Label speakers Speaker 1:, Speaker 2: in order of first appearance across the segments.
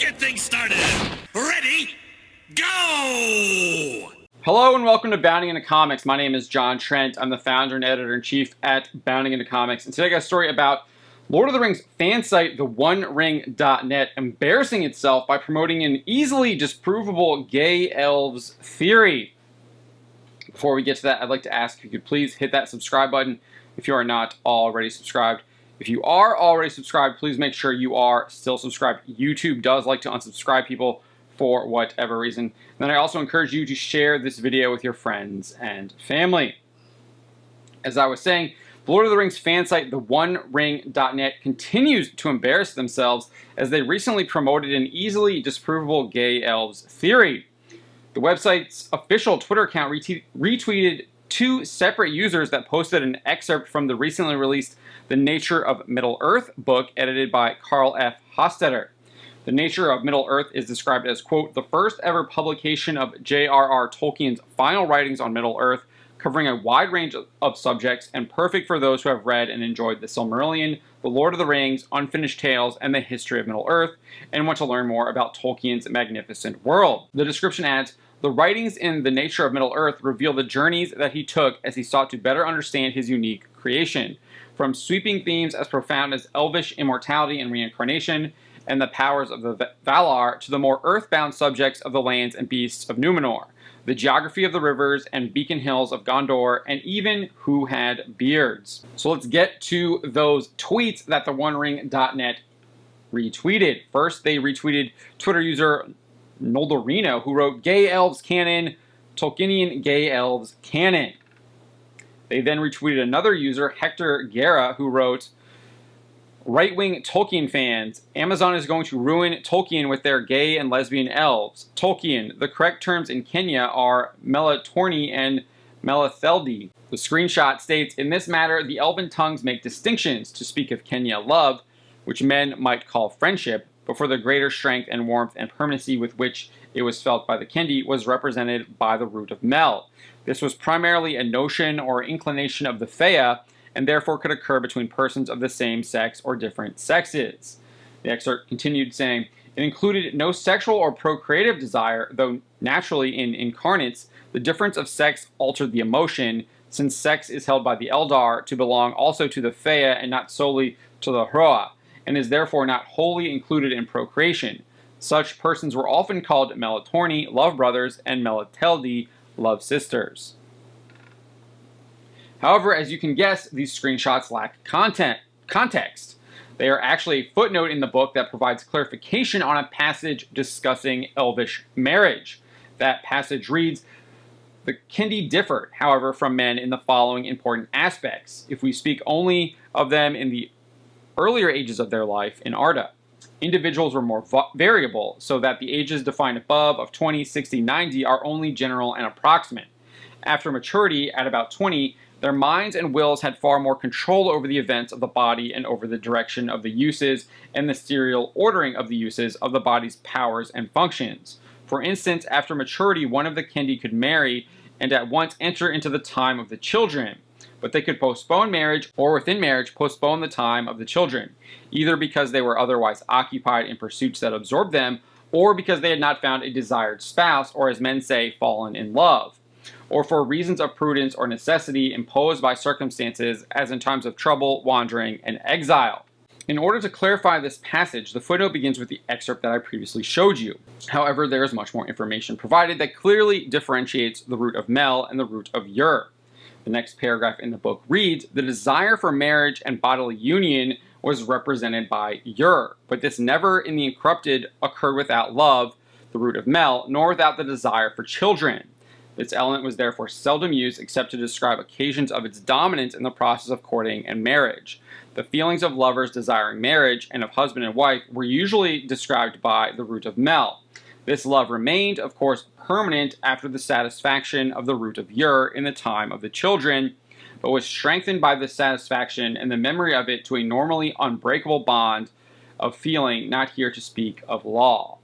Speaker 1: get things started. Ready? Go!
Speaker 2: Hello and welcome to Bounding Into Comics. My name is John Trent. I'm the founder and editor-in-chief at Bounding Into Comics. And today I got a story about Lord of the Rings fan site, theonering.net, embarrassing itself by promoting an easily disprovable gay elves theory. Before we get to that, I'd like to ask if you could please hit that subscribe button if you are not already subscribed. If you are already subscribed, please make sure you are still subscribed. YouTube does like to unsubscribe people for whatever reason. And then I also encourage you to share this video with your friends and family. As I was saying, the Lord of the Rings fan site, theonering.net, continues to embarrass themselves as they recently promoted an easily disprovable gay elves theory. The website's official Twitter account retweeted two separate users that posted an excerpt from the recently released The Nature of Middle-earth book edited by Carl F. Hostetter. The Nature of Middle-earth is described as, quote, the first ever publication of J.R.R. Tolkien's final writings on Middle-earth, covering a wide range of subjects and perfect for those who have read and enjoyed the Silmarillion, The Lord of the Rings, Unfinished Tales, and the history of Middle-earth, and want to learn more about Tolkien's magnificent world. The description adds, the writings in The Nature of Middle-earth reveal the journeys that he took as he sought to better understand his unique creation, from sweeping themes as profound as elvish immortality and reincarnation, and the powers of the Valar, to the more earthbound subjects of the lands and beasts of Numenor, the geography of the rivers and beacon hills of Gondor, and even who had beards. So let's get to those tweets that theonering.net retweeted. First, they retweeted Twitter user Noldorino, who wrote, Gay Elves Canon, Tolkienian Gay Elves Canon. They then retweeted another user, Hector Guerra, who wrote, right-wing Tolkien fans, Amazon is going to ruin Tolkien with their gay and lesbian elves. Tolkien, the correct terms in Kenya are Melatorni and Melatheldi. The screenshot states, in this matter, the elven tongues make distinctions to speak of Kenya love, which men might call friendship, but for the greater strength and warmth and permanency with which it was felt by the Kendi was represented by the root of Mel. This was primarily a notion or inclination of the Fea, and therefore could occur between persons of the same sex or different sexes. The excerpt continued saying, it included no sexual or procreative desire, though naturally in incarnates, the difference of sex altered the emotion, since sex is held by the Eldar to belong also to the Fea and not solely to the Hroa, and is therefore not wholly included in procreation. Such persons were often called Melatorni, love brothers, and Melateldi, love sisters. However, as you can guess, these screenshots lack context. They are actually a footnote in the book that provides clarification on a passage discussing elvish marriage. That passage reads, the Kendi differed, however, from men in the following important aspects, if we speak only of them in the earlier ages of their life in Arda. Individuals were more variable, so that the ages defined above of 20, 60, 90 are only general and approximate. After maturity, at about 20, their minds and wills had far more control over the events of the body and over the direction of the uses and the serial ordering of the uses of the body's powers and functions. For instance, after maturity, one of the Kendi could marry and at once enter into the time of the children, but they could postpone marriage or within marriage postpone the time of the children, either because they were otherwise occupied in pursuits that absorbed them, or because they had not found a desired spouse, or as men say, fallen in love, or for reasons of prudence or necessity imposed by circumstances, as in times of trouble, wandering, and exile. In order to clarify this passage, the footnote begins with the excerpt that I previously showed you. However, there is much more information provided that clearly differentiates the root of Mel and the root of Ur. The next paragraph in the book reads, the desire for marriage and bodily union was represented by Ur, but this never in the Incorrupted occurred without love, the root of Mel, nor without the desire for children. This element was therefore seldom used except to describe occasions of its dominance in the process of courting and marriage. The feelings of lovers desiring marriage and of husband and wife were usually described by the root of Mel. This love remained, of course, permanent after the satisfaction of the root of Ur in the time of the children, but was strengthened by this satisfaction and the memory of it to a normally unbreakable bond of feeling, not here to speak of law.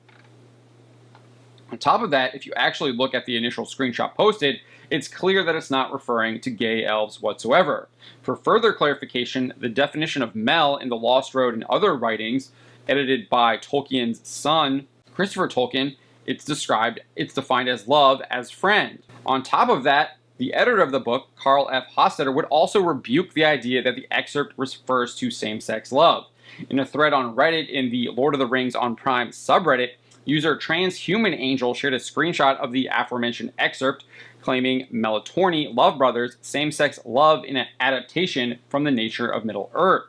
Speaker 2: On top of that, if you actually look at the initial screenshot posted, it's clear that it's not referring to gay elves whatsoever. For further clarification, the definition of Mel in the Lost Road and other writings edited by Tolkien's son, Christopher Tolkien, it's defined as love as friend. On top of that, the editor of the book, Carl F. Hostetter, would also rebuke the idea that the excerpt refers to same-sex love. In a thread on Reddit in the Lord of the Rings on Prime subreddit, user Transhuman Angel shared a screenshot of the aforementioned excerpt, claiming Melatorni love brothers same-sex love in an adaptation from the nature of Middle-earth.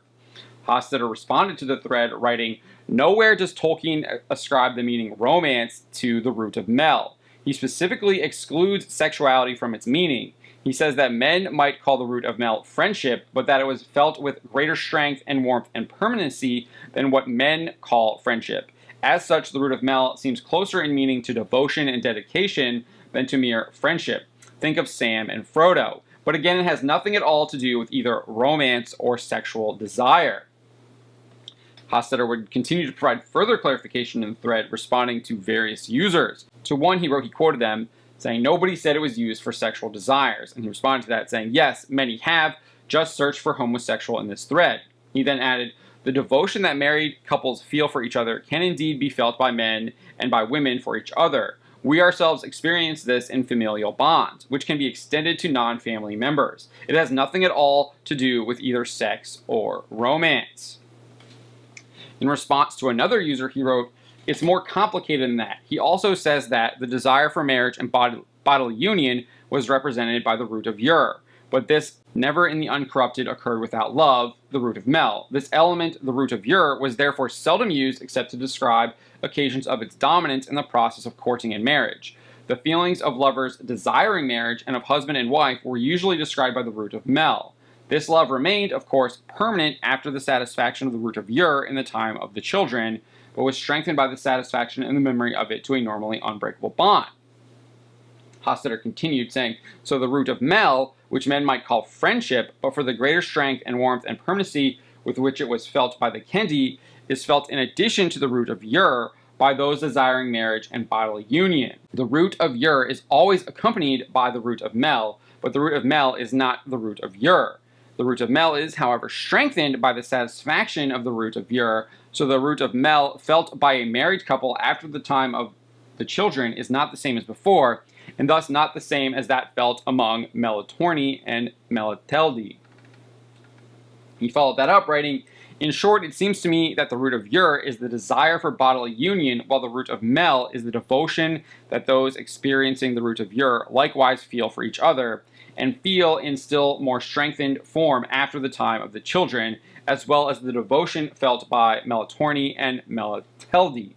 Speaker 2: Hostetter responded to the thread, writing, "Nowhere does Tolkien ascribe the meaning romance to the root of mel. He specifically excludes sexuality from its meaning. He says that men might call the root of mel friendship, but that it was felt with greater strength and warmth and permanency than what men call friendship. As such, the root of mel seems closer in meaning to devotion and dedication than to mere friendship. Think of Sam and Frodo. But again, it has nothing at all to do with either romance or sexual desire." Hostetter would continue to provide further clarification in the thread, responding to various users. To one, he quoted them, saying, "Nobody said it was used for sexual desires." And he responded to that, saying, "Yes, many have. Just search for homosexual in this thread." He then added, "The devotion that married couples feel for each other can indeed be felt by men and by women for each other. We ourselves experience this in familial bonds, which can be extended to non-family members. It has nothing at all to do with either sex or romance." In response to another user, he wrote, "It's more complicated than that. He also says that the desire for marriage and bodily union was represented by the root of Ur, but this never in the uncorrupted occurred without love, the root of mel. This element, the root of Ur, was therefore seldom used except to describe occasions of its dominance in the process of courting and marriage. The feelings of lovers desiring marriage and of husband and wife were usually described by the root of mel. This love remained, of course, permanent after the satisfaction of the root of Ur in the time of the children, but was strengthened by the satisfaction and the memory of it to a normally unbreakable bond." Hostetter continued, saying, "So the root of mel, which men might call friendship, but for the greater strength and warmth and permanency with which it was felt by the Kendi, is felt in addition to the root of Ur by those desiring marriage and bodily union. The root of Ur is always accompanied by the root of mel, but the root of mel is not the root of Ur. The root of mel is, however, strengthened by the satisfaction of the root of Ur, so the root of mel felt by a married couple after the time of the children is not the same as before, and thus not the same as that felt among Melatorni and Meliteldi." He followed that up, writing, "In short, it seems to me that the root of Ur is the desire for bodily union, while the root of mel is the devotion that those experiencing the root of Ur likewise feel for each other, and feel in still more strengthened form after the time of the children, as well as the devotion felt by Melatorni and Meliteldi."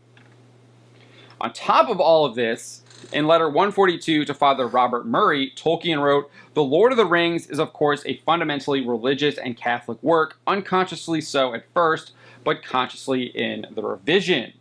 Speaker 2: On top of all of this, in letter 142 to Father Robert Murray, Tolkien wrote, "The Lord of the Rings is of course a fundamentally religious and Catholic work, unconsciously so at first, but consciously in the revision.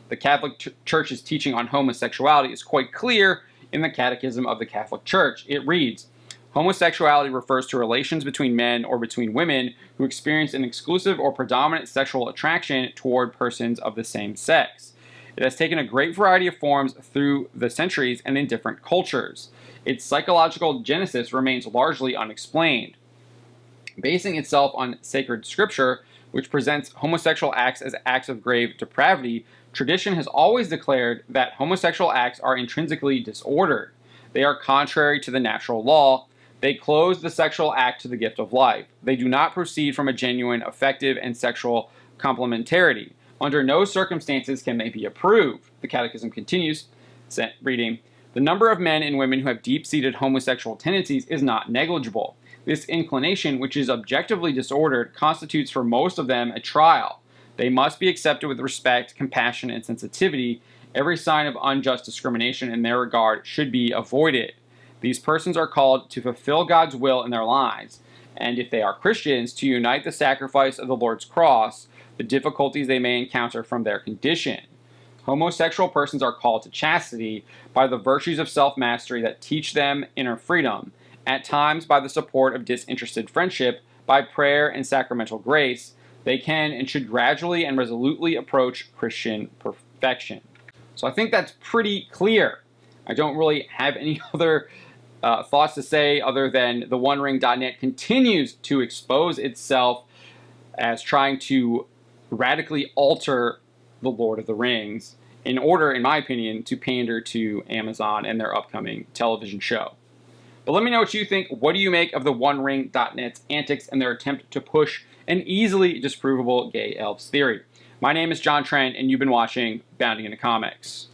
Speaker 2: The Catholic Church's teaching on homosexuality is quite clear in the Catechism of the Catholic Church. It reads, homosexuality refers to relations between men or between women who experience an exclusive or predominant sexual attraction toward persons of the same sex. It has taken a great variety of forms through the centuries and in different cultures. Its psychological genesis remains largely unexplained. Basing itself on sacred scripture, which presents homosexual acts as acts of grave depravity, tradition has always declared that homosexual acts are intrinsically disordered. They are contrary to the natural law. They close the sexual act to the gift of life. They do not proceed from a genuine, affective, and sexual complementarity. Under no circumstances can they be approved." The Catechism continues, reading, "The number of men and women who have deep-seated homosexual tendencies is not negligible. This inclination, which is objectively disordered, constitutes for most of them a trial. They must be accepted with respect, compassion, and sensitivity. Every sign of unjust discrimination in their regard should be avoided. These persons are called to fulfill God's will in their lives, and if they are Christians, to unite the sacrifice of the Lord's cross, the difficulties they may encounter from their condition. Homosexual persons are called to chastity by the virtues of self-mastery that teach them inner freedom, at times by the support of disinterested friendship, by prayer and sacramental grace. They can and should gradually and resolutely approach Christian perfection." So I think that's pretty clear. I don't really have any other thoughts to say other than the OneRing.net continues to expose itself as trying to radically alter The Lord of the Rings in order, in my opinion, to pander to Amazon and their upcoming television show. But let me know what you think. What do you make of the OneRing.net's antics and their attempt to push an easily disprovable gay elves theory? My name is John Trent, and you've been watching Bounding into Comics.